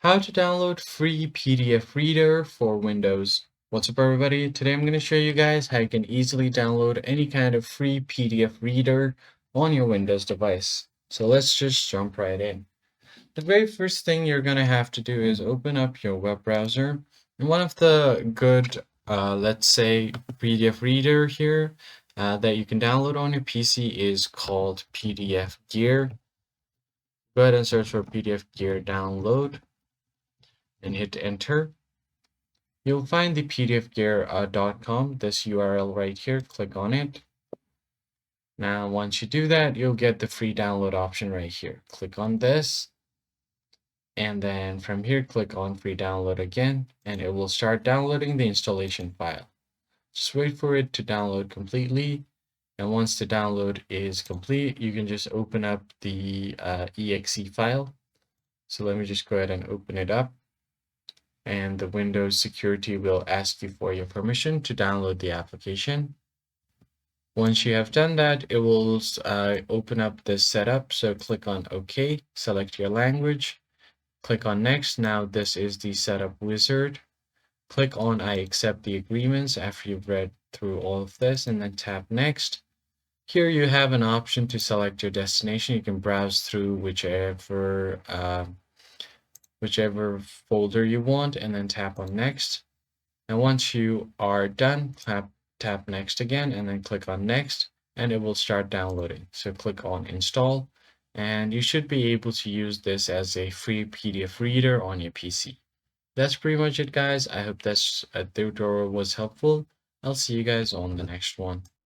How to download free PDF Reader for Windows. What's up everybody? Today I'm going to show you guys how you can easily download any kind of free PDF Reader on your Windows device. So let's just jump right in. The very first thing you're going to have to do is open up your web browser. And one of the good, let's say, PDF Reader here that you can download on your PC is called PDF Gear. Go ahead and search for PDF Gear download and hit enter. You'll find the pdfgear.com, this URL right here. Click on it. Now, once you do that, you'll get the free download option right here. Click on this. And then from here, click on free download again, and it will start downloading the installation file. Just wait for it to download completely. And once the download is complete, you can just open up the exe file. So let me just go ahead and open it up. And the Windows security will ask you for your permission to download the application. Once you have done that, it will open up this setup. So click on OK, select your language, click on Next. Now this is the setup wizard. Click on I accept the agreements after you've read through all of this, and then tap Next. Here you have an option to select your destination. You can browse through whichever folder you want, and then tap on Next. And once you are done, tap Next again, and then click on Next, and it will start downloading. So click on Install, and you should be able to use this as a free PDF reader on your PC. That's pretty much it, guys. I hope this tutorial was helpful. I'll see you guys on the next one.